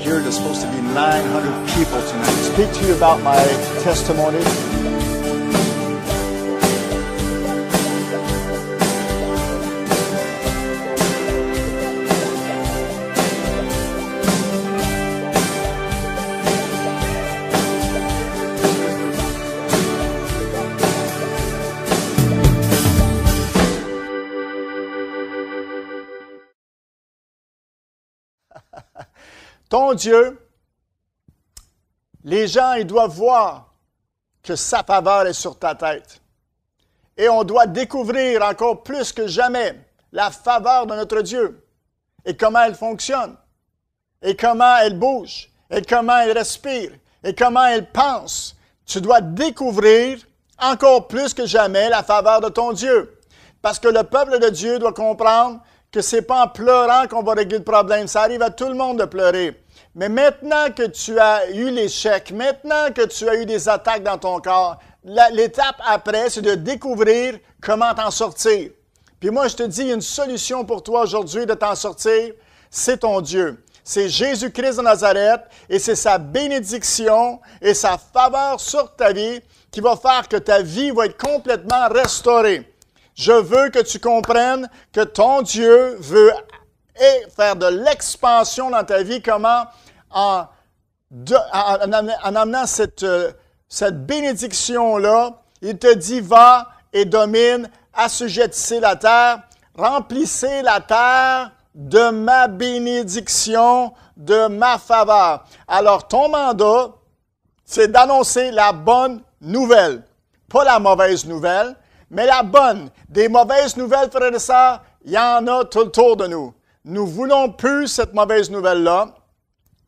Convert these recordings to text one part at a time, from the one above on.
here there's supposed to be 900 people tonight. Speak to you about my testimony. Ton Dieu, les gens, ils doivent voir que sa faveur est sur ta tête. Et on doit découvrir encore plus que jamais la faveur de notre Dieu et comment elle fonctionne, et comment elle bouge, et comment elle respire, et comment elle pense. Tu dois découvrir encore plus que jamais la faveur de ton Dieu. Parce que le peuple de Dieu doit comprendre que ce n'est pas en pleurant qu'on va régler le problème. Ça arrive à tout le monde de pleurer. Mais maintenant que tu as eu l'échec, maintenant que tu as eu des attaques dans ton corps, l'étape après, c'est de découvrir comment t'en sortir. Puis moi, je te dis, il y a une solution pour toi aujourd'hui de t'en sortir, c'est ton Dieu. C'est Jésus-Christ de Nazareth et c'est sa bénédiction et sa faveur sur ta vie qui va faire que ta vie va être complètement restaurée. Je veux que tu comprennes que ton Dieu veut faire de l'expansion dans ta vie, comment en amenant cette bénédiction-là, il te dit, va et domine, assujettissez la terre, remplissez la terre de ma bénédiction, de ma faveur. Alors, ton mandat, c'est d'annoncer la bonne nouvelle. Pas la mauvaise nouvelle, mais la bonne. Des mauvaises nouvelles, frères et sœurs, il y en a tout autour de nous. Nous ne voulons plus cette mauvaise nouvelle-là.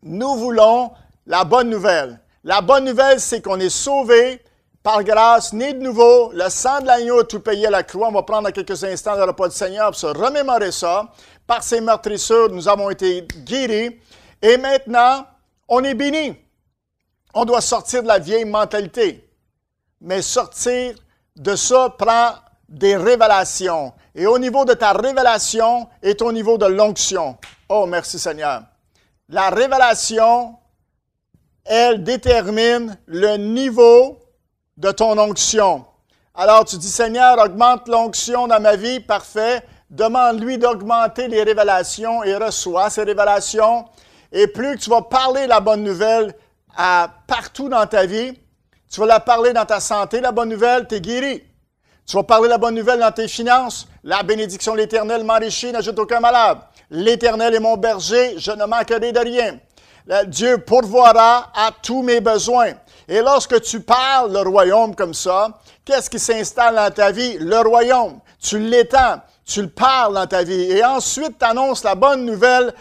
Nous voulons la bonne nouvelle. La bonne nouvelle, c'est qu'on est sauvé par grâce, né de nouveau. Le sang de l'agneau a tout payé à la croix. On va prendre dans quelques instants le repas du Seigneur pour se remémorer ça. Par ses meurtrissures, nous avons été guéris. Et maintenant, on est bénis. On doit sortir de la vieille mentalité. Mais sortir de ça prend des révélations. Et au niveau de ta révélation est au niveau de l'onction. Oh, merci Seigneur. La révélation, elle détermine le niveau de ton onction. Alors tu dis, Seigneur, augmente l'onction dans ma vie, parfait. Demande-lui d'augmenter les révélations et reçois ces révélations. Et plus tu vas parler la bonne nouvelle partout dans ta vie, tu vas la parler dans ta santé, la bonne nouvelle, tu es guéri. Tu vas parler la bonne nouvelle dans tes finances. La bénédiction de l'Éternel m'enrichit, n'ajoute aucun malade. L'Éternel est mon berger, je ne manquerai de rien. Dieu pourvoira à tous mes besoins. Et lorsque tu parles le royaume comme ça, qu'est-ce qui s'installe dans ta vie? Le royaume. Tu l'étends, tu le parles dans ta vie. Et ensuite, tu annonces la bonne nouvelle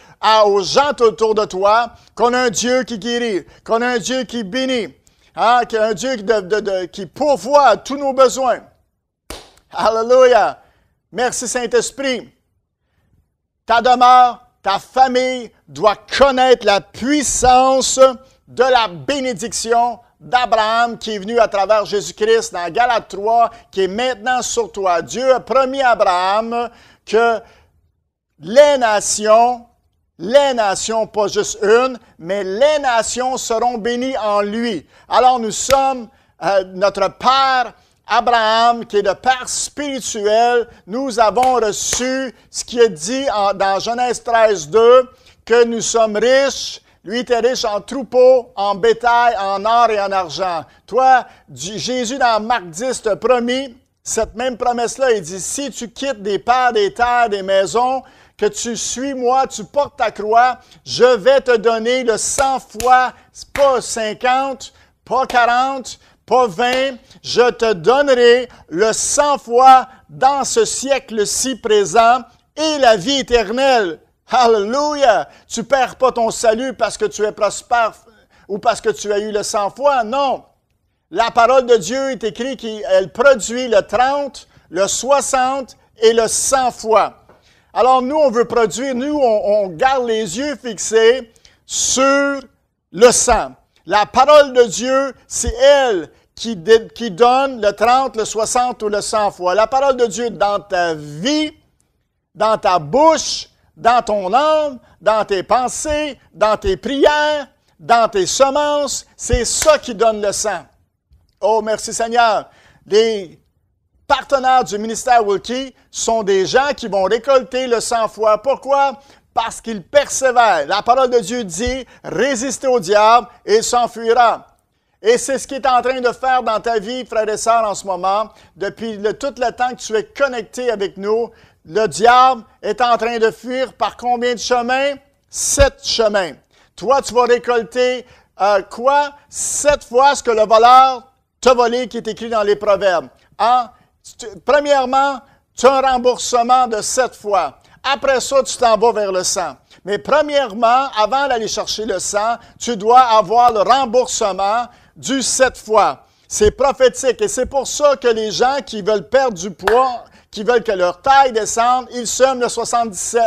aux gens autour de toi qu'on a un Dieu qui guérit, qu'on a un Dieu qui bénit, qu'il y a un Dieu qui pourvoit à tous nos besoins. Alléluia! Merci Saint-Esprit. Ta demeure, ta famille doit connaître la puissance de la bénédiction d'Abraham qui est venu à travers Jésus-Christ dans Galates 3, qui est maintenant sur toi. Dieu a promis à Abraham que les nations, pas juste une, mais les nations seront bénies en lui. Alors nous sommes notre Père Abraham, qui est le Père spirituel. Nous avons reçu ce qui est dit dans Genèse 13, 2, que nous sommes riches. Lui était riche en troupeaux, en bétail, en or et en argent. Toi, Jésus dans Marc 10 t'a promis cette même promesse-là. Il dit, si tu quittes des pères, des terres, des maisons, que tu suis moi, tu portes ta croix, je vais te donner le 100 fois, pas 50, pas 40, pas 20, je te donnerai le 100 fois dans ce siècle-ci présent et la vie éternelle. Alléluia! Tu ne perds pas ton salut parce que tu es prospère ou parce que tu as eu le 100 fois, non. La parole de Dieu est écrite qu'elle produit le 30, le 60 et le 100 fois. Alors nous, on veut produire, nous, on garde les yeux fixés sur le 100. La parole de Dieu, c'est elle qui donne le 30, le 60 ou le 100 fois. La parole de Dieu dans ta vie, dans ta bouche, dans ton âme, dans tes pensées, dans tes prières, dans tes semences. C'est ça qui donne le sang. Oh, merci Seigneur. Les partenaires du ministère Wilkie sont des gens qui vont récolter le 100 fois. Pourquoi? Parce qu'ils persévèrent. La parole de Dieu dit, résistez au diable et il s'enfuira. Et c'est ce qu'il est en train de faire dans ta vie, frères et sœurs, en ce moment. Depuis tout le temps que tu es connecté avec nous, le diable est en train de fuir par combien de chemins? 7 chemins. Toi, tu vas récolter quoi? 7 fois ce que le voleur t'a volé, qui est écrit dans les Proverbes. Hein? Premièrement, tu as un remboursement de 7 fois. Après ça, tu t'en vas vers le sang. Mais premièrement, avant d'aller chercher le sang, tu dois avoir le remboursement du 7 fois. C'est prophétique et c'est pour ça que les gens qui veulent perdre du poids, qui veulent que leur taille descende, ils sèment le 77,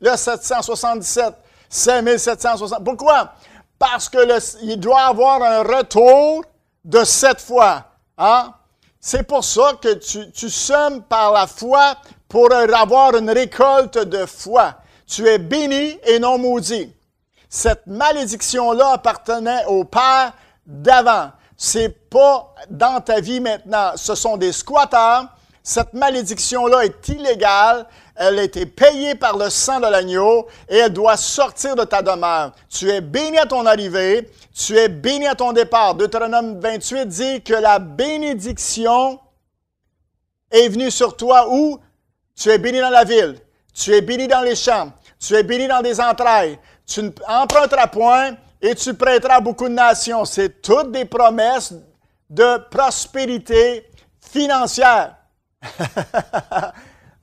le 777, 5760. Pourquoi? Parce qu'il doit avoir un retour de 7 fois. Hein? C'est pour ça que tu sèmes par la foi pour avoir une récolte de foi. Tu es béni et non maudit. Cette malédiction-là appartenait au Père d'avant. C'est pas dans ta vie maintenant. Ce sont des squatteurs. Cette malédiction-là est illégale. Elle a été payée par le sang de l'agneau et elle doit sortir de ta demeure. Tu es béni à ton arrivée. Tu es béni à ton départ. Deutéronome 28 dit que la bénédiction est venue sur toi où? Tu es béni dans la ville. Tu es béni dans les champs. Tu es béni dans des entrailles. Tu n'emprunteras point et tu prêteras à beaucoup de nations. C'est toutes des promesses de prospérité financière.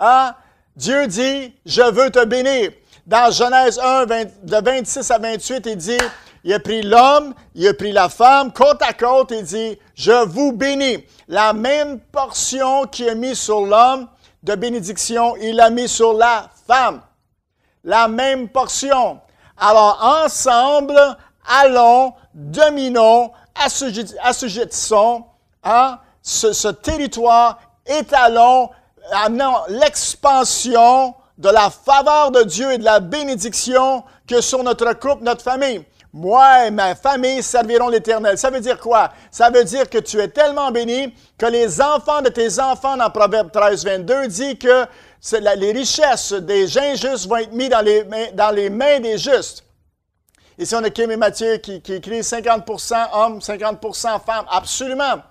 Hein? Dieu dit, je veux te bénir. Dans Genèse 1, de 26 à 28, il dit, il a pris l'homme, il a pris la femme, côte à côte, il dit, je vous bénis. La même portion qu'il a mis sur l'homme de bénédiction, il l'a mis sur la femme. La même portion. Alors, ensemble, allons, dominons, assujettissons hein, ce territoire, étalons, amenons l'expansion de la faveur de Dieu et de la bénédiction que sur notre couple, notre famille. Moi et ma famille serviront l'Éternel. Ça veut dire quoi? Ça veut dire que tu es tellement béni que les enfants de tes enfants, dans Proverbe 13, 22, dit que les richesses des injustes vont être mises dans les mains des justes. Ici, on a Kim et Mathieu qui écrit 50% hommes, 50% femmes. Absolument.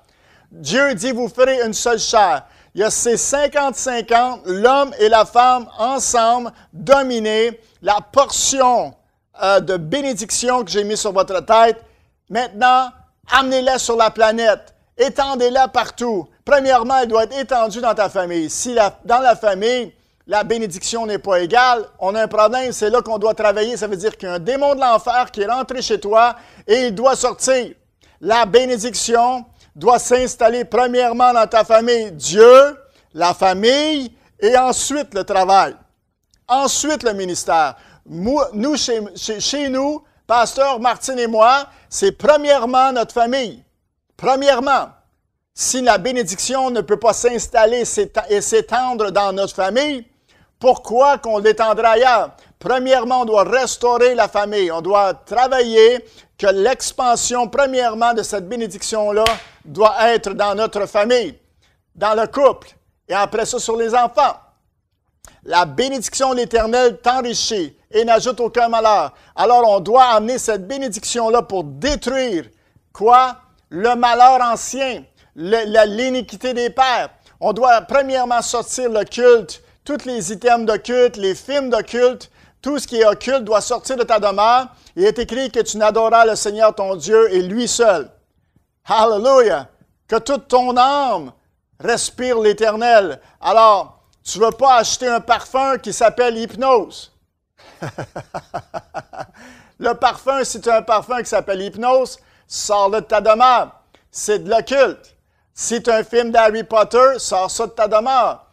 Dieu dit, vous ferez une seule chair. Il y a ces 50-50, l'homme et la femme ensemble, dominer la portion de bénédiction que j'ai mis sur votre tête. Maintenant, amenez-la sur la planète. Étendez-la partout. Premièrement, elle doit être étendue dans ta famille. Si dans la famille, la bénédiction n'est pas égale, on a un problème, c'est là qu'on doit travailler. Ça veut dire qu'il y a un démon de l'enfer qui est rentré chez toi et il doit sortir. La bénédiction doit s'installer premièrement dans ta famille. Dieu, la famille et ensuite le travail. Ensuite le ministère. Nous, chez nous, Pasteur Martine et moi, c'est premièrement notre famille. Premièrement. Si la bénédiction ne peut pas s'installer et s'étendre dans notre famille, pourquoi qu'on l'étendrait ailleurs? Premièrement, on doit restaurer la famille. On doit travailler que l'expansion, premièrement, de cette bénédiction-là doit être dans notre famille, dans le couple, et après ça, sur les enfants. La bénédiction de l'Éternel t'enrichit et n'ajoute aucun malheur. Alors, on doit amener cette bénédiction-là pour détruire, quoi? Le malheur ancien, l'iniquité des pères. On doit premièrement sortir le culte, tous les items de culte, les films de culte, tout ce qui est occulte doit sortir de ta demeure. Il est écrit que tu n'adoreras le Seigneur ton Dieu et lui seul. Hallelujah! Que toute ton âme respire l'Éternel. Alors, tu ne veux pas acheter un parfum qui s'appelle Hypnose. Le parfum, si tu as un parfum qui s'appelle Hypnose, sors-le de ta demeure. C'est de l'occulte. Si tu as un film d'Harry Potter, sors ça de ta demeure.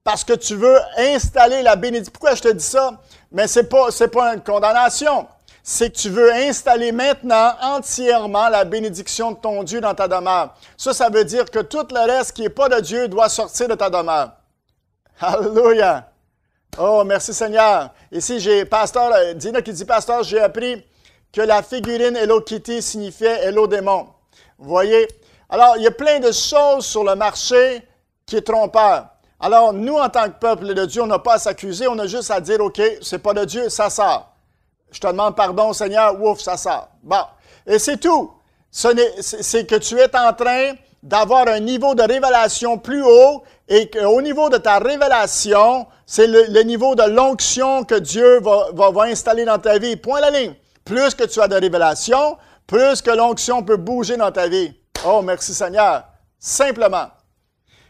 Parce que tu veux installer la bénédiction. Pourquoi je te dis ça? Mais c'est pas une condamnation. C'est que tu veux installer maintenant entièrement la bénédiction de ton Dieu dans ta demeure. Ça veut dire que tout le reste qui n'est pas de Dieu doit sortir de ta demeure. Alléluia! Oh, merci Seigneur. Ici, j'ai Pasteur, Dina qui dit, Pasteur, j'ai appris que la figurine Hello Kitty signifiait Hello Démon. Vous voyez? Alors, il y a plein de choses sur le marché qui est trompeur. Alors, nous, en tant que peuple de Dieu, on n'a pas à s'accuser, on a juste à dire, OK, c'est pas de Dieu, ça sort. Je te demande pardon, Seigneur, ouf, ça sort. Bon, et c'est tout. C'est que tu es en train d'avoir un niveau de révélation plus haut et qu'au niveau de ta révélation, c'est le niveau de l'onction que Dieu va installer dans ta vie. Point la ligne. Plus que tu as de révélation, plus que l'onction peut bouger dans ta vie. Oh, merci Seigneur. Simplement.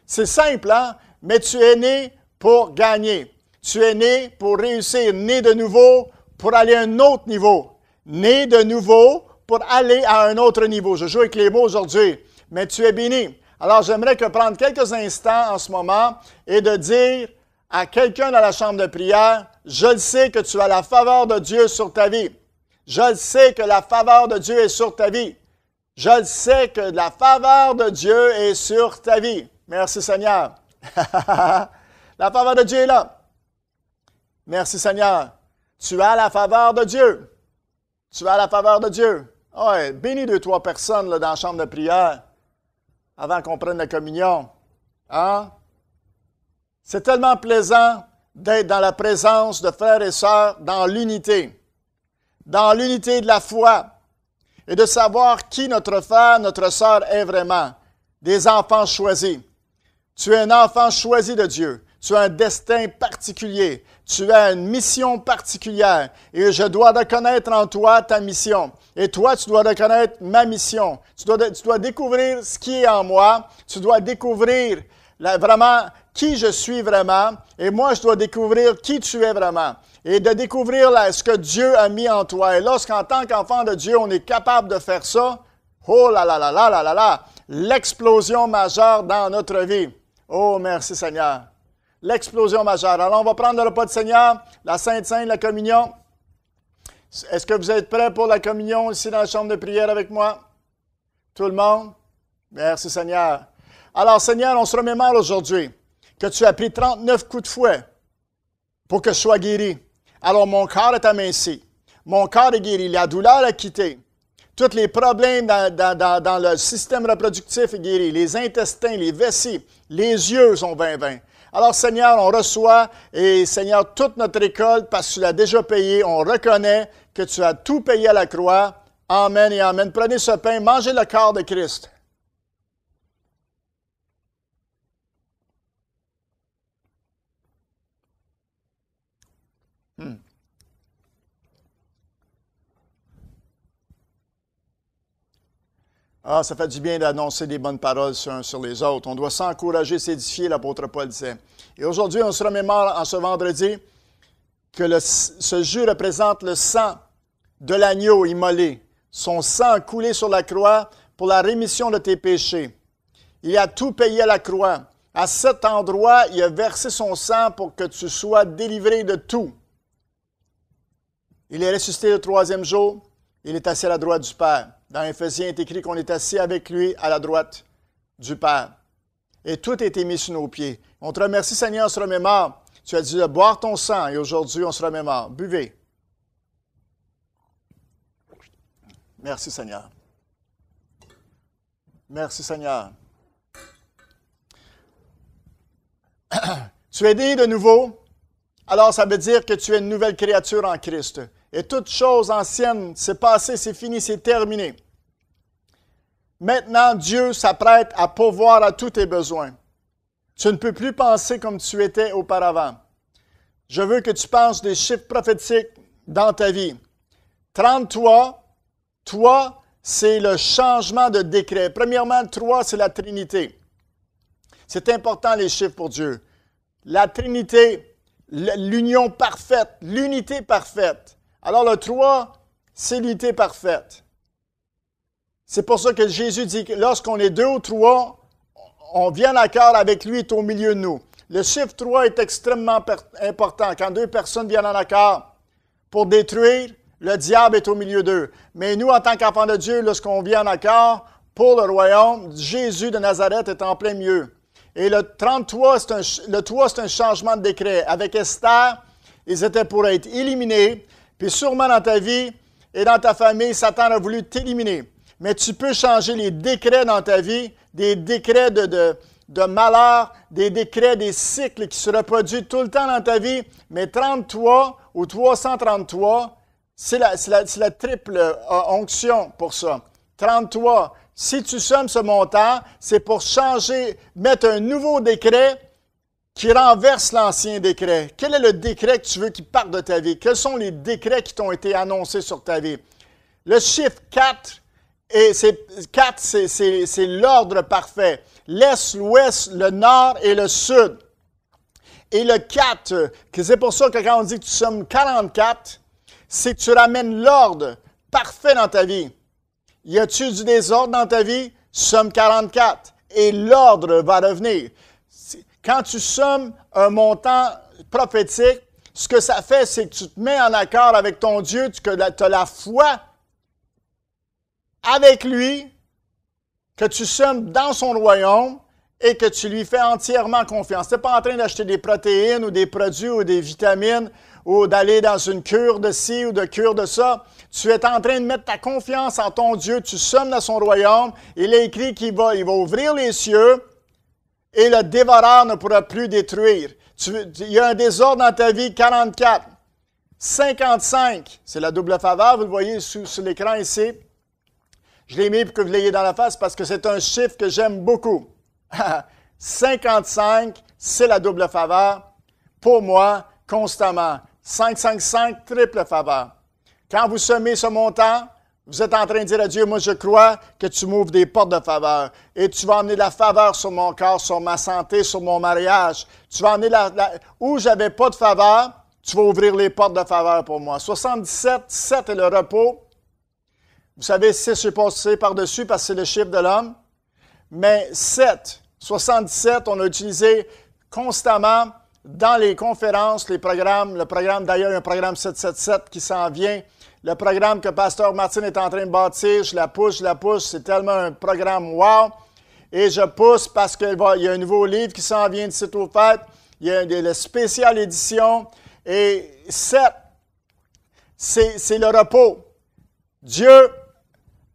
C'est simple, hein? Mais tu es né pour gagner. Tu es né pour réussir, né de nouveau pour aller à un autre niveau. Né de nouveau pour aller à un autre niveau. Je joue avec les mots aujourd'hui, mais tu es béni. Alors, j'aimerais prendre quelques instants en ce moment et de dire à quelqu'un dans la chambre de prière, je le sais que tu as la faveur de Dieu sur ta vie. Je le sais que la faveur de Dieu est sur ta vie. Je le sais que la faveur de Dieu est sur ta vie. Merci Seigneur. La faveur de Dieu est là. Merci Seigneur. Tu as la faveur de Dieu. Tu as la faveur de Dieu. Ouais, bénis 2-3 personnes là, dans la chambre de prière avant qu'on prenne la communion. Hein? C'est tellement plaisant d'être dans la présence de frères et sœurs dans l'unité. Dans l'unité de la foi. Et de savoir qui notre frère, notre sœur est vraiment. Des enfants choisis. Tu es un enfant choisi de Dieu. Tu as un destin particulier. Tu as une mission particulière. Et je dois reconnaître en toi ta mission. Et toi, tu dois reconnaître ma mission. Tu dois découvrir ce qui est en moi. Tu dois découvrir vraiment qui je suis vraiment. Et moi, je dois découvrir qui tu es vraiment. Et de découvrir ce que Dieu a mis en toi. Et lorsqu'en tant qu'enfant de Dieu, on est capable de faire ça, oh là là là là là là là, l'explosion majeure dans notre vie. Oh, merci Seigneur. L'explosion majeure. Alors, on va prendre le repas du Seigneur, la Sainte Seine, la communion. Est-ce que vous êtes prêts pour la communion ici dans la chambre de prière avec moi? Tout le monde? Merci Seigneur. Alors, Seigneur, on se remémore aujourd'hui que tu as pris 39 coups de fouet pour que je sois guéri. Alors, mon corps est aminci. Mon corps est guéri. La douleur a quitté. Tous les problèmes dans le système reproductif est guéri. Les intestins, les vessies, les yeux sont 20-20. Alors, Seigneur, on reçoit, et Seigneur, toute notre récolte, parce que tu l'as déjà payé, on reconnaît que tu as tout payé à la croix. Amen et amen. Prenez ce pain, mangez le corps de Christ. Ah, ça fait du bien d'annoncer des bonnes paroles sur les autres. On doit s'encourager, s'édifier, l'apôtre Paul disait. Et aujourd'hui, on se remémore en ce vendredi que ce jus représente le sang de l'agneau immolé, son sang coulé sur la croix pour la rémission de tes péchés. Il a tout payé à la croix. À cet endroit, il a versé son sang pour que tu sois délivré de tout. Il est ressuscité le 3e jour. Il est assis à la droite du Père. Dans Éphésiens, il est écrit qu'on est assis avec lui à la droite du Père. Et tout a été mis sous nos pieds. On te remercie, Seigneur, on se remémore. Tu as dit de boire ton sang et aujourd'hui, on se remémore. Buvez. Merci, Seigneur. Merci, Seigneur. Tu es né de nouveau, alors ça veut dire que tu es une nouvelle créature en Christ. Et toute chose ancienne, c'est passé, c'est fini, c'est terminé. Maintenant, Dieu s'apprête à pourvoir à tous tes besoins. Tu ne peux plus penser comme tu étais auparavant. Je veux que tu penses des chiffres prophétiques dans ta vie. 33, toi, c'est le changement de décret. Premièrement, 3, c'est la Trinité. C'est important les chiffres pour Dieu. La Trinité, l'union parfaite, l'unité parfaite. Alors le 3, c'est l'unité parfaite. C'est pour ça que Jésus dit que lorsqu'on est 2 ou 3, on vient en accord avec lui, est au milieu de nous. Le chiffre 3 est extrêmement important. Quand 2 personnes viennent en accord pour détruire, le diable est au milieu d'eux. Mais nous, en tant qu'enfants de Dieu, lorsqu'on vient en accord pour le royaume, Jésus de Nazareth est en plein milieu. Et le 33, le 3, c'est un changement de décret. Avec Esther, ils étaient pour être éliminés. Puis sûrement dans ta vie et dans ta famille, Satan a voulu t'éliminer. Mais tu peux changer les décrets dans ta vie, des décrets de malheur, des décrets, des cycles qui se reproduisent tout le temps dans ta vie. Mais 33 ou 333, c'est la triple onction pour ça. 33, si tu sommes ce montant, c'est pour changer, mettre un nouveau décret qui renverse l'ancien décret. Quel est le décret que tu veux qui parte de ta vie? Quels sont les décrets qui t'ont été annoncés sur ta vie? Le chiffre 4, c'est l'ordre parfait. L'Est, l'Ouest, le Nord et le Sud. Et le 4, c'est pour ça que quand on dit que tu sommes 44, c'est que tu ramènes l'ordre parfait dans ta vie. Y a-tu du désordre dans ta vie? Somme 44. Et l'ordre va revenir. Quand tu sommes un montant prophétique, ce que ça fait, c'est que tu te mets en accord avec ton Dieu, que tu as la foi avec lui, que tu sommes dans son royaume et que tu lui fais entièrement confiance. Tu n'es pas en train d'acheter des protéines ou des produits ou des vitamines ou d'aller dans une cure de ci ou de cure de ça. Tu es en train de mettre ta confiance en ton Dieu. Tu sommes dans son royaume. Il est écrit qu'il va ouvrir les cieux et le dévoreur ne pourra plus détruire. Il y a un désordre dans ta vie, 44. 55, c'est la double faveur, vous le voyez sur l'écran ici. Je l'ai mis pour que vous l'ayez dans la face parce que c'est un chiffre que j'aime beaucoup. 55, c'est la double faveur pour moi constamment. 555, triple faveur. Quand vous semez ce montant, vous êtes en train de dire à Dieu, moi je crois que tu m'ouvres des portes de faveur et tu vas amener la faveur sur mon corps, sur ma santé, sur mon mariage. Tu vas amener où j'avais pas de faveur, tu vas ouvrir les portes de faveur pour moi. 77, 7 est le repos. Vous savez, 6, je passé par-dessus parce que c'est le chiffre de l'homme. Mais 7, 77, on a utilisé constamment dans les conférences, les programmes. Le programme, d'ailleurs, il y a un programme 777 qui s'en vient. Le programme que Pasteur Martin est en train de bâtir, je la pousse. C'est tellement un programme wow. Et je pousse parce qu'il y a un nouveau livre qui s'en vient de site au fait. Il y a la spéciale édition. Et 7, c'est le repos. Dieu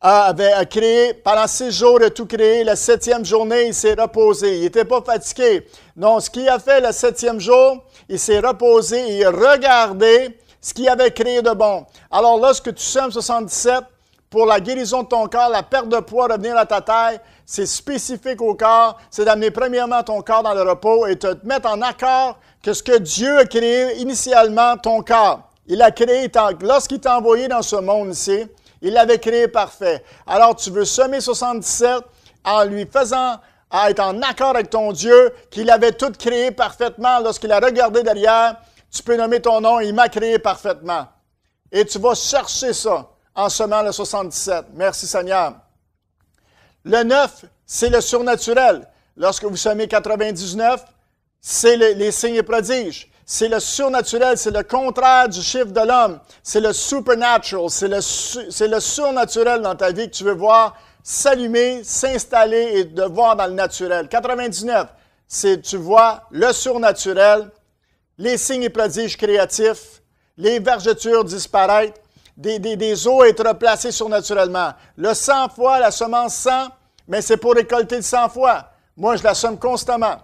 a créé, pendant 6 jours, il a tout créé. La 7e journée, il s'est reposé. Il n'était pas fatigué. Non, ce qu'il a fait le 7e jour, il s'est reposé et il a regardé ce qu'il avait créé de bon. Alors, lorsque tu sommes 77, pour la guérison de ton corps, la perte de poids, revenir à ta taille, c'est spécifique au corps. C'est d'amener premièrement ton corps dans le repos et te mettre en accord que ce que Dieu a créé initialement, ton corps. Il a créé, lorsqu'il t'a envoyé dans ce monde ici, il l'avait créé parfait. Alors, tu veux semer 77 en lui faisant être en accord avec ton Dieu, qu'il avait tout créé parfaitement. Lorsqu'il a regardé derrière, tu peux nommer ton nom, il m'a créé parfaitement. Et tu vas chercher ça en semant le 77. Merci Seigneur. Le 9, c'est le surnaturel. Lorsque vous semez 99, c'est les signes et prodiges. C'est le surnaturel, c'est le contraire du chiffre de l'homme. C'est le supernatural, c'est le surnaturel dans ta vie que tu veux voir s'allumer, s'installer et de voir dans le naturel. 99, tu vois le surnaturel, les signes et prodiges créatifs, les vergetures disparaître, des eaux être replacées surnaturellement. Le 100 fois, la semence 100, mais c'est pour récolter le 100 fois. Moi, je la somme constamment.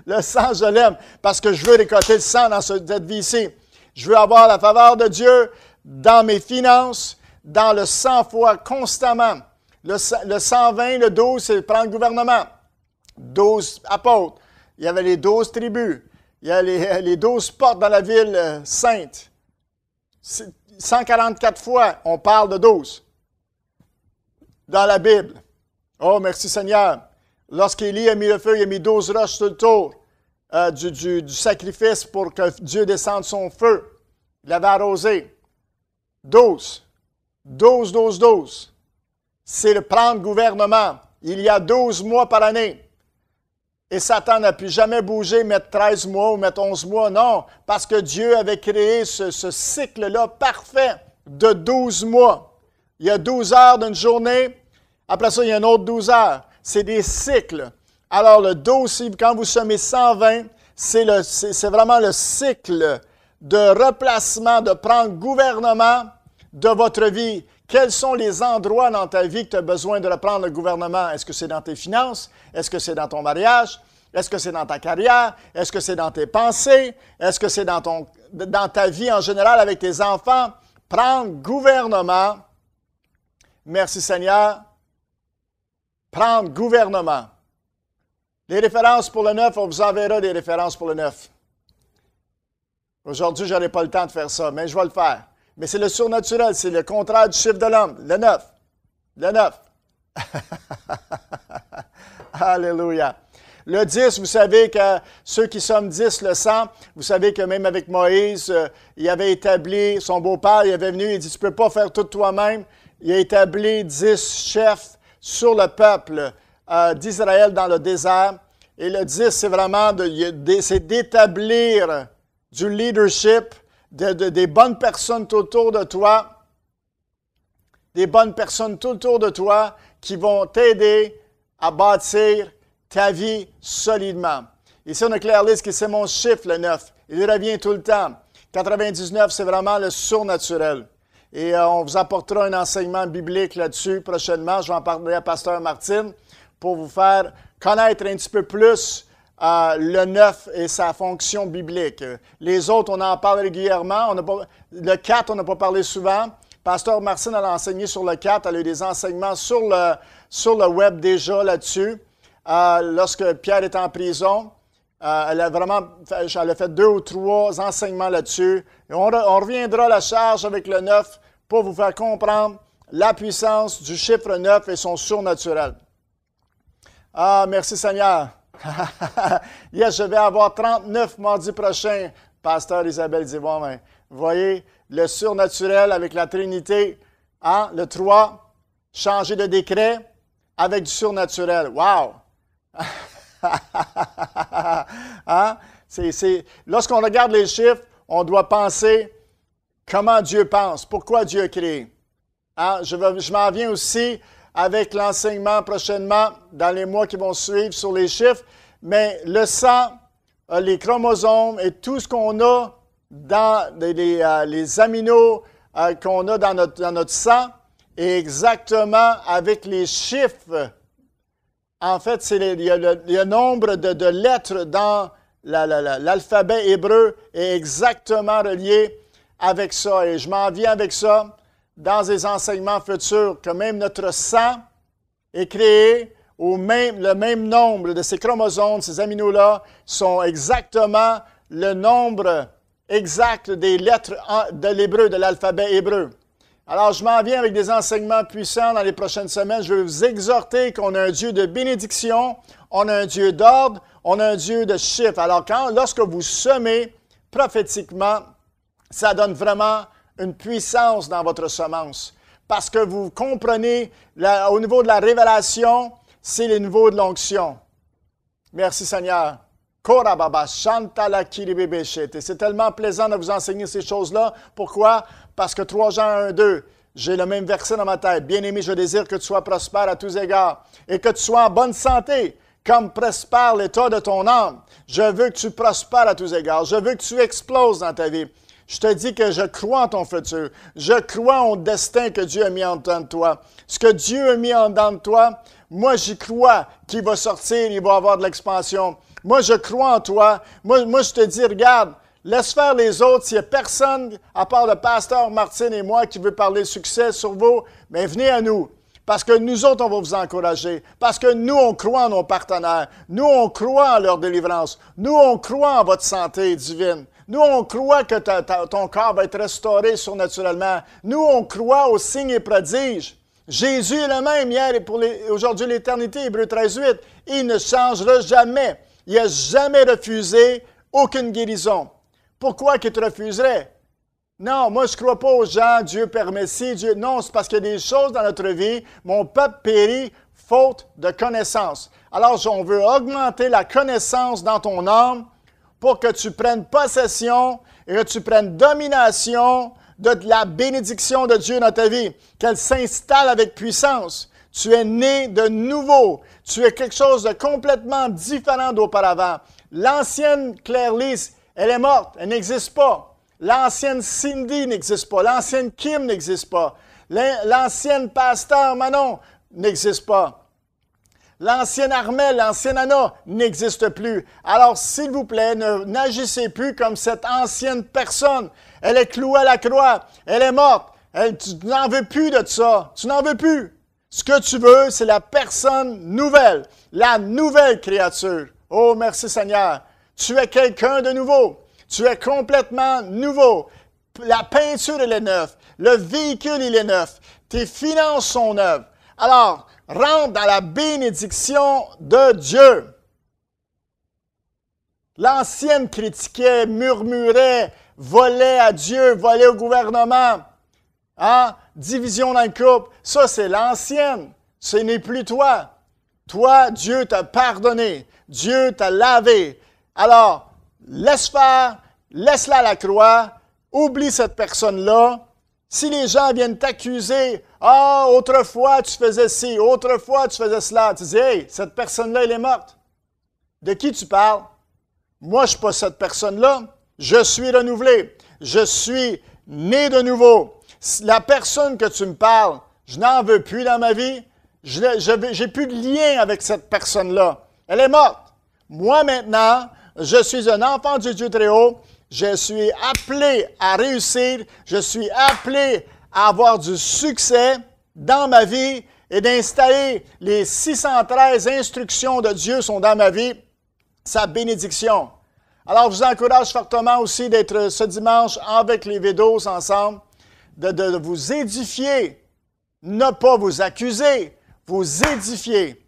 Le 100, je l'aime parce que je veux récolter le 100 dans cette vie-ci. Je veux avoir la faveur de Dieu dans mes finances, dans le 100 fois constamment. Le 120, le 12, c'est prendre le gouvernement. 12 apôtres. Il y avait les 12 tribus. Il y a les 12 portes dans la ville sainte. 144 fois, on parle de 12 dans la Bible. Oh, merci Seigneur. Lorsqu'Élie a mis le feu, il a mis 12 roches sur le tour du sacrifice pour que Dieu descende son feu. Il l'avait arrosé. 12. 12, 12, 12. C'est le plan de gouvernement. Il y a 12 mois par année. Et Satan n'a pu jamais bouger, mettre 13 mois ou mettre 11 mois. Non, parce que Dieu avait créé ce cycle-là parfait de 12 mois. Il y a 12 heures d'une journée. Après ça, il y a un autre 12 heures. c'est des cycles. Alors, le 12, quand vous semez 120, c'est vraiment le cycle de replacement, de prendre gouvernement de votre vie. Quels sont les endroits dans ta vie que tu as besoin de reprendre le gouvernement? Est-ce que c'est dans tes finances? Est-ce que c'est dans ton mariage? Est-ce que c'est dans ta carrière? Est-ce que c'est dans tes pensées? Est-ce que c'est dans ta vie en général avec tes enfants? Prendre gouvernement. Merci Seigneur. Prendre gouvernement. Les références pour le 9, on vous enverra des références pour le 9. Aujourd'hui, je n'aurai pas le temps de faire ça, mais je vais le faire. Mais c'est le surnaturel, c'est le contraire du chiffre de l'homme. Le 9. Le 9. Alléluia. Le 10, vous savez que ceux qui sont 10 le sang, vous savez que même avec Moïse, il avait établi, son beau-père, il avait venu, il dit, tu ne peux pas faire tout toi-même. Il a établi 10 chefs sur le peuple d'Israël dans le désert. Et le 10, c'est vraiment c'est d'établir du leadership, des bonnes personnes tout autour de toi, des bonnes personnes tout autour de toi qui vont t'aider à bâtir ta vie solidement. Ici, on a Claire Lise qui c'est mon chiffre, le 9. Il revient tout le temps. 99, c'est vraiment le surnaturel. Et on vous apportera un enseignement biblique là-dessus prochainement. Je vais en parler à Pasteur Martine pour vous faire connaître un petit peu plus le 9 et sa fonction biblique. Les autres, on en parle régulièrement. Le 4, on n'a pas parlé souvent. Pasteur Martine, elle a enseigné sur le 4. Elle a eu des enseignements sur le web déjà là-dessus. Lorsque Pierre était en prison, elle a fait 2 ou 3 enseignements là-dessus. Et on reviendra à la charge avec le 9 pour vous faire comprendre la puissance du chiffre 9 et son surnaturel. Ah, merci Seigneur. Yes, je vais avoir 39 mardi prochain. Pasteur Isabelle dit, bon, ben, vous voyez, le surnaturel avec la Trinité, hein, le 3, changer de décret avec du surnaturel. Wow! Hein? Lorsqu'on regarde les chiffres, on doit penser comment Dieu pense, pourquoi Dieu a créé. Hein? Je m'en viens aussi avec l'enseignement prochainement dans les mois qui vont suivre sur les chiffres, mais le sang, les chromosomes et tout ce qu'on a dans les aminos qu'on a dans notre sang est exactement avec les chiffres. En fait, il y a le nombre de lettres dans l'alphabet hébreu est exactement relié avec ça. Et je m'en viens avec ça dans des enseignements futurs, que même notre sang est créé le même nombre de ces chromosomes, ces aminos-là, sont exactement le nombre exact des lettres de l'hébreu, de l'alphabet hébreu. Alors, je m'en viens avec des enseignements puissants dans les prochaines semaines. Je vais vous exhorter qu'on a un Dieu de bénédiction, on a un Dieu d'ordre, on a un Dieu de chiffres. Alors, lorsque vous semez prophétiquement, ça donne vraiment une puissance dans votre semence. Parce que vous comprenez, au niveau de la révélation, c'est le niveau de l'onction. Merci Seigneur. C'est tellement plaisant de vous enseigner ces choses-là. Pourquoi? Parce que 3 Jean 1, 2, j'ai le même verset dans ma tête. Bien-aimé, je désire que tu sois prospère à tous égards et que tu sois en bonne santé, comme prospère l'état de ton âme. Je veux que tu prospères à tous égards. Je veux que tu exploses dans ta vie. Je te dis que je crois en ton futur. Je crois au destin que Dieu a mis en dedans de toi. Ce que Dieu a mis en dedans de toi, moi j'y crois qu'il va sortir, il va avoir de l'expansion. Moi, je crois en toi. Moi, je te dis, regarde, laisse faire les autres. S'il n'y a personne, à part le pasteur Martine et moi, qui veut parler succès sur vous, mais venez à nous. Parce que nous autres, on va vous encourager. Parce que nous, on croit en nos partenaires. Nous, on croit en leur délivrance. Nous, on croit en votre santé divine. Nous, on croit que ton corps va être restauré surnaturellement. Nous, on croit aux signes et prodiges. Jésus est le même hier et pour aujourd'hui l'éternité, Hébreux 13:8. Il ne changera jamais. Il n'a jamais refusé aucune guérison. Pourquoi qu'il te refuserait? Non, moi je ne crois pas aux gens, Dieu permet ci, Dieu... Non, c'est parce qu'il y a des choses dans notre vie. Mon peuple périt faute de connaissance. Alors, on veut augmenter la connaissance dans ton âme pour que tu prennes possession et que tu prennes domination de la bénédiction de Dieu dans ta vie, qu'elle s'installe avec puissance. Tu es né de nouveau. Tu es quelque chose de complètement différent d'auparavant. L'ancienne Claire-Lise, elle est morte, elle n'existe pas. L'ancienne Cindy n'existe pas. L'ancienne Kim n'existe pas. L'ancienne Pasteur Manon n'existe pas. L'ancienne Armelle, l'ancienne Anna n'existe plus. Alors, s'il vous plaît, n'agissez plus comme cette ancienne personne. Elle est clouée à la croix. Elle est morte. Tu n'en veux plus de ça. Tu n'en veux plus. Ce que tu veux, c'est la personne nouvelle, la nouvelle créature. Oh, merci Seigneur. Tu es quelqu'un de nouveau. Tu es complètement nouveau. La peinture, elle est neuve. Le véhicule, il est neuf. Tes finances sont neuves. Alors, rentre dans la bénédiction de Dieu. L'ancienne critiquait, murmurait, volait à Dieu, volait au gouvernement. Hein? Division dans le couple. Ça, c'est l'ancienne. Ce n'est plus toi. Toi, Dieu t'a pardonné. Dieu t'a lavé. Alors, laisse faire, laisse-la à la croix, oublie cette personne-là. Si les gens viennent t'accuser, « Ah, autrefois tu faisais ci, autrefois tu faisais cela », tu dis, « Hey, cette personne-là, elle est morte. » De qui tu parles? Moi, je ne suis pas cette personne-là. Je suis renouvelé. Je suis né de nouveau. La personne que tu me parles, je n'en veux plus dans ma vie. Je n'ai plus de lien avec cette personne-là. Elle est morte. Moi, maintenant, je suis un enfant du Dieu très haut. Je suis appelé à réussir. Je suis appelé à avoir du succès dans ma vie et d'installer les 613 instructions de Dieu sont dans ma vie, sa bénédiction. Alors, je vous encourage fortement aussi d'être ce dimanche avec les Védos ensemble, de vous édifier, ne pas vous accuser, vous édifier.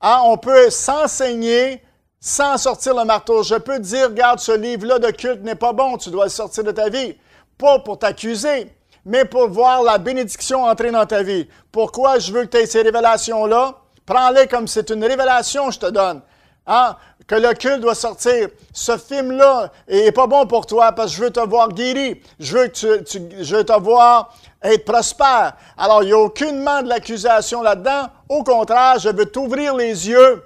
Hein, on peut s'enseigner sans sortir le marteau. Je peux te dire, regarde, ce livre-là de culte n'est pas bon, tu dois le sortir de ta vie. Pas pour t'accuser, mais pour voir la bénédiction entrer dans ta vie. Pourquoi je veux que tu aies ces révélations-là? Prends-les comme c'est une révélation que je te donne. Hein? Que le culte doit sortir. Ce film-là n'est pas bon pour toi parce que je veux te voir guéri. Je veux te voir être prospère. Alors, il n'y a aucunement de l'accusation là-dedans. Au contraire, je veux t'ouvrir les yeux.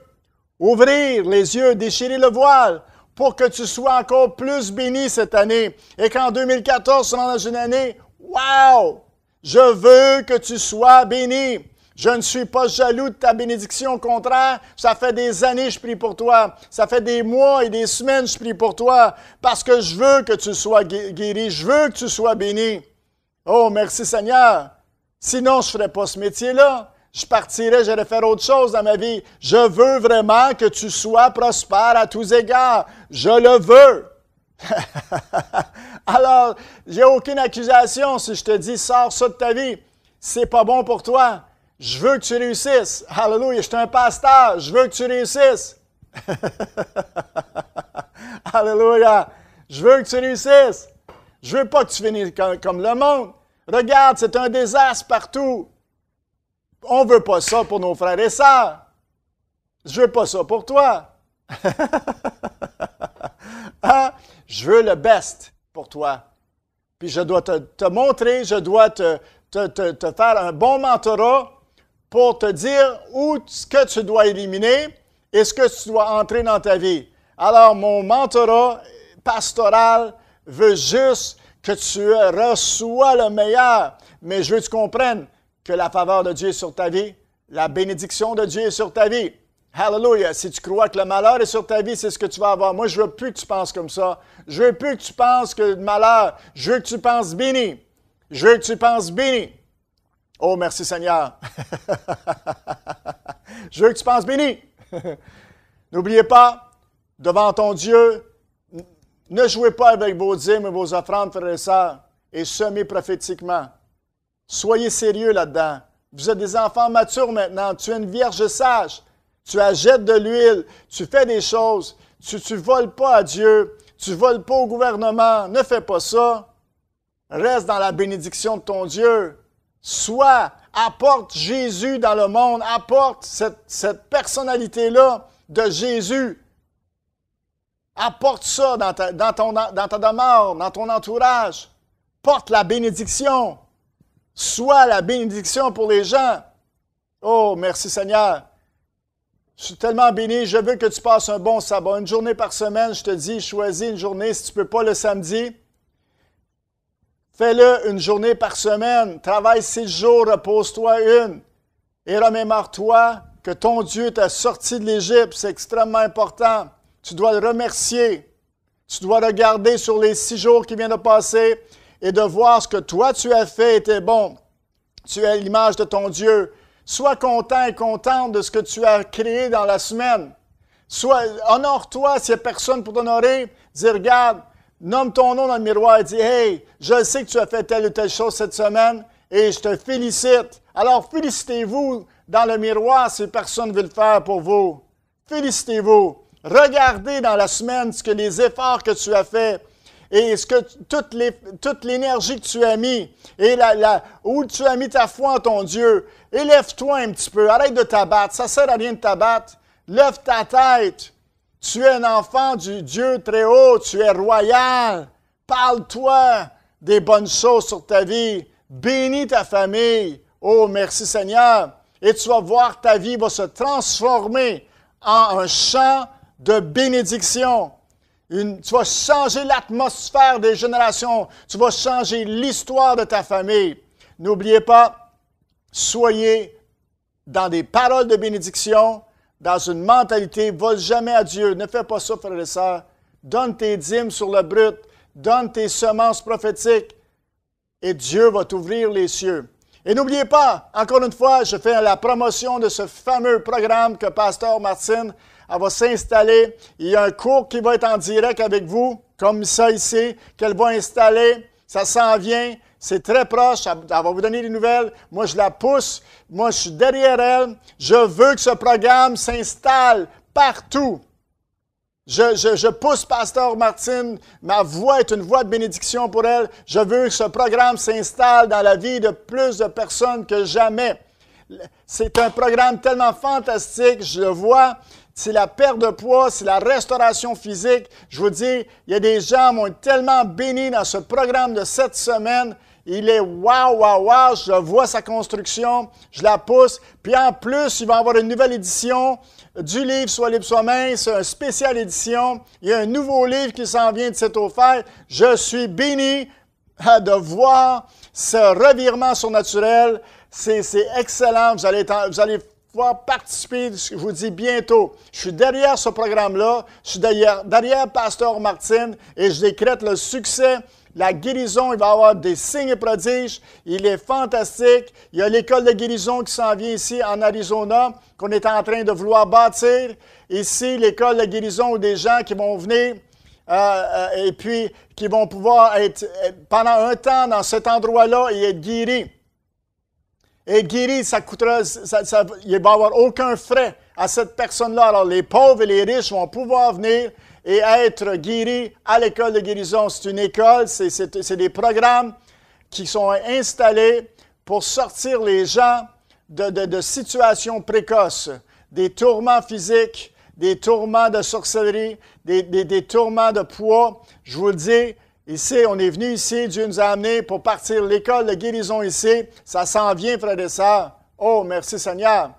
Ouvrir les yeux, déchirer le voile pour que tu sois encore plus béni cette année. Et qu'en 2014, tu rentres dans une année, wow! Je veux que tu sois béni. Je ne suis pas jaloux de ta bénédiction. Au contraire, ça fait des années que je prie pour toi. Ça fait des mois et des semaines que je prie pour toi parce que je veux que tu sois guéri. Je veux que tu sois béni. Oh, merci Seigneur. Sinon, je ne ferais pas ce métier-là. Je partirais, j'allais faire autre chose dans ma vie. Je veux vraiment que tu sois prospère à tous égards. Je le veux. Alors, j'ai aucune accusation si je te dis, sors ça de ta vie. C'est pas bon pour toi. Je veux que tu réussisses. Alléluia, je suis un pasteur. Je veux que tu réussisses. Alléluia. Je veux que tu réussisses. Je veux pas que tu finisses comme le monde. Regarde, c'est un désastre partout. On ne veut pas ça pour nos frères et sœurs. Je ne veux pas ça pour toi. Hein? Je veux le best pour toi. Puis je dois te montrer, je dois te faire un bon mentorat pour te dire ce que tu dois éliminer et ce que tu dois entrer dans ta vie. Alors, mon mentorat pastoral veut juste que tu reçois le meilleur. Mais je veux que tu comprennes que la faveur de Dieu est sur ta vie, la bénédiction de Dieu est sur ta vie. Hallelujah! Si tu crois que le malheur est sur ta vie, c'est ce que tu vas avoir. Moi, je ne veux plus que tu penses comme ça. Je ne veux plus que tu penses que le malheur. Je veux que tu penses béni. Je veux que tu penses béni. Oh, merci Seigneur. Je veux que tu penses béni. N'oubliez pas, devant ton Dieu, ne jouez pas avec vos dîmes et vos offrandes, frères et sœurs, et semez prophétiquement. Soyez sérieux là-dedans. Vous êtes des enfants matures maintenant. Tu es une vierge sage. Tu achètes de l'huile. Tu fais des choses. Tu ne voles pas à Dieu. Tu ne voles pas au gouvernement. Ne fais pas ça. Reste dans la bénédiction de ton Dieu. Apporte Jésus dans le monde. Apporte cette personnalité-là de Jésus. Apporte ça dans ta demeure, dans ton entourage. Porte la bénédiction. Sois la bénédiction pour les gens. Oh, merci Seigneur. Je suis tellement béni, je veux que tu passes un bon sabbat. Une journée par semaine, je te dis, choisis une journée. Si tu ne peux pas le samedi, fais-le une journée par semaine. Travaille 6 jours, repose-toi une. Et remémore-toi que ton Dieu t'a sorti de l'Égypte. C'est extrêmement important. Tu dois le remercier. Tu dois regarder sur les 6 jours qui viennent de passer et de voir ce que toi tu as fait était bon. Tu es à l'image de ton Dieu. Sois content et contente de ce que tu as créé dans la semaine. Honore-toi s'il n'y a personne pour t'honorer. Dis, regarde, nomme ton nom dans le miroir et dis, hey, je sais que tu as fait telle ou telle chose cette semaine et je te félicite. Alors félicitez-vous dans le miroir si personne ne veut le faire pour vous. Félicitez-vous. Regardez dans la semaine ce que les efforts que tu as faits et ce que toute l'énergie que tu as mis et où tu as mis ta foi en ton Dieu. Élève-toi un petit peu. Arrête de t'abattre. Ça ne sert à rien de t'abattre. Lève ta tête. Tu es un enfant du Dieu très haut. Tu es royal. Parle-toi des bonnes choses sur ta vie. Bénis ta famille. Oh, merci Seigneur. Et tu vas voir ta vie va se transformer en un champ de bénédiction. Tu vas changer l'atmosphère des générations. Tu vas changer l'histoire de ta famille. N'oubliez pas, soyez dans des paroles de bénédiction, dans une mentalité, vole jamais à Dieu. Ne fais pas ça, frères et sœurs. Donne tes dîmes sur le brut. Donne tes semences prophétiques. Et Dieu va t'ouvrir les cieux. Et n'oubliez pas, encore une fois, je fais la promotion de ce fameux programme que Pasteur Martine va s'installer. Il y a un cours qui va être en direct avec vous, comme ça ici, qu'elle va installer. Ça s'en vient. C'est très proche. Elle va vous donner des nouvelles. Moi, je la pousse. Moi, je suis derrière elle. Je veux que ce programme s'installe partout. Je pousse Pasteur Martine. Ma voix est une voix de bénédiction pour elle. Je veux que ce programme s'installe dans la vie de plus de personnes que jamais. C'est un programme tellement fantastique. Je le vois. C'est la perte de poids, c'est la restauration physique. Je vous dis, il y a des gens qui m'ont tellement béni dans ce programme de cette semaine. Il est wow, wow, wow. Je vois sa construction, je la pousse. Puis en plus, il va y avoir une nouvelle édition du livre Sois libre soi-même. C'est une spéciale édition. Il y a un nouveau livre qui s'en vient de cette offerte. Je suis béni de voir ce revirement surnaturel. C'est excellent. Vous allez pouvoir participer, je vous dis bientôt. Je suis derrière ce programme-là. Je suis derrière Pasteur Martine et je décrète le succès. La guérison, il va y avoir des signes et prodiges. Il est fantastique. Il y a l'école de guérison qui s'en vient ici en Arizona, qu'on est en train de vouloir bâtir. Ici, l'école de guérison où des gens qui vont venir et puis qui vont pouvoir être pendant un temps dans cet endroit-là et être guéris. Et guéri, ça coûtera, il ne va y avoir aucun frais à cette personne-là. Alors, les pauvres et les riches vont pouvoir venir et être guéris à l'école de guérison. C'est une école, c'est des programmes qui sont installés pour sortir les gens de situations précoces, des tourments physiques, des tourments de sorcellerie, des tourments de poids. Je vous le dis, ici, on est venu ici, Dieu nous a amenés pour partir l'école de guérison ici. Ça s'en vient, frères et sœurs. Oh, merci Seigneur.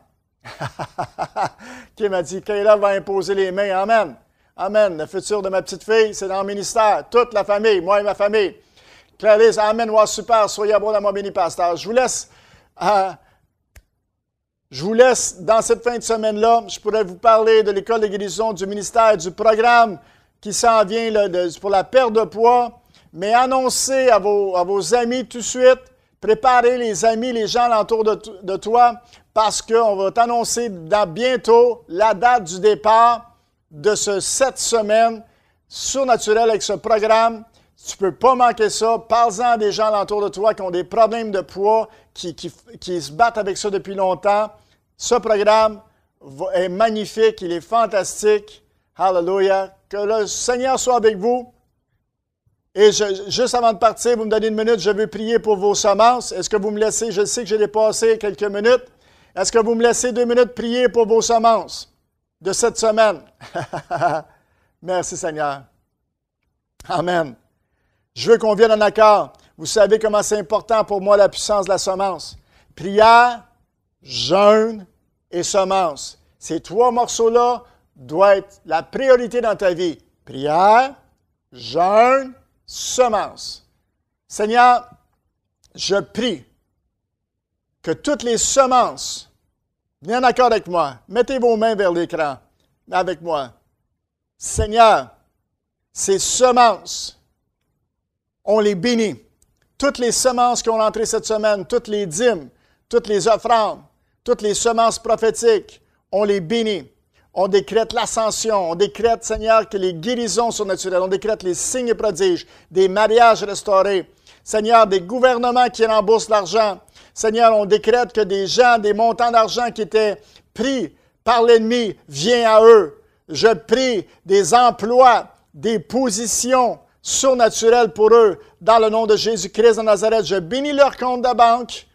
Qui m'a dit, Kayla va imposer les mains. Amen. Amen. Le futur de ma petite fille, c'est dans le ministère. Toute la famille, moi et ma famille. Clarisse, amen. Wow, super. Soyez abondamment bénis, pasteur. Je vous laisse dans cette fin de semaine-là. Je pourrais vous parler de l'école de guérison, du ministère, du programme qui s'en vient pour la perte de poids. Mais annoncez à vos amis tout de suite. Préparez les amis, les gens alentour de toi, parce qu'on va t'annoncer dans bientôt la date du départ de cette semaine surnaturelle avec ce programme. Tu ne peux pas manquer ça. Parle-en à des gens alentour de toi qui ont des problèmes de poids, qui se battent avec ça depuis longtemps. Ce programme est magnifique, il est fantastique. Hallelujah. Que le Seigneur soit avec vous. Et juste avant de partir, vous me donnez une minute, je veux prier pour vos semences. Est-ce que vous me laissez, je sais que j'ai dépassé quelques minutes, est-ce que vous me laissez 2 minutes prier pour vos semences de cette semaine? Merci Seigneur. Amen. Je veux qu'on vienne en accord. Vous savez comment c'est important pour moi la puissance de la semence. Prière, jeûne et semence. Ces 3 morceaux-là doivent être la priorité dans ta vie. Prière, jeûne, semence. Seigneur, je prie que toutes les semences, viens en accord avec moi, mettez vos mains vers l'écran avec moi. Seigneur, ces semences, on les bénit. Toutes les semences qui ont entré cette semaine, toutes les dîmes, toutes les offrandes, toutes les semences prophétiques, on les bénit. On décrète l'ascension, on décrète, Seigneur, que les guérisons sont naturelles, on décrète les signes et prodiges, des mariages restaurés, Seigneur, des gouvernements qui remboursent l'argent. Seigneur, on décrète que des gens, des montants d'argent qui étaient pris par l'ennemi, viennent à eux. Je prie des emplois, des positions surnaturelles pour eux, dans le nom de Jésus-Christ de Nazareth. Je bénis leur compte de banque,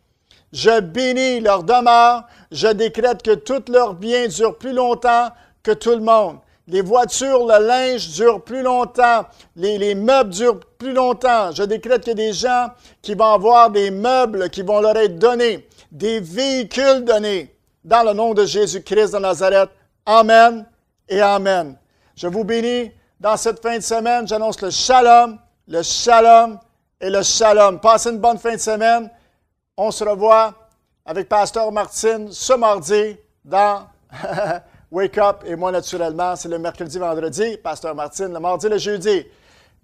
je bénis leur demeure, je décrète que tous leurs biens durent plus longtemps que tout le monde. Les voitures, le linge durent plus longtemps, les meubles durent plus longtemps. Je décrète qu'il y a des gens qui vont avoir des meubles qui vont leur être donnés, des véhicules donnés, dans le nom de Jésus-Christ de Nazareth. Amen et amen. Je vous bénis. Dans cette fin de semaine, j'annonce le shalom et le shalom. Passez une bonne fin de semaine. On se revoit avec Pasteur Martine ce mardi dans Wake Up. Et moi, naturellement, c'est le mercredi, vendredi. Pasteur Martine, le mardi, le jeudi.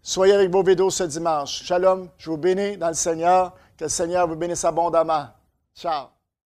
Soyez avec vos vidéos ce dimanche. Shalom, je vous bénis dans le Seigneur. Que le Seigneur vous bénisse abondamment. Ciao.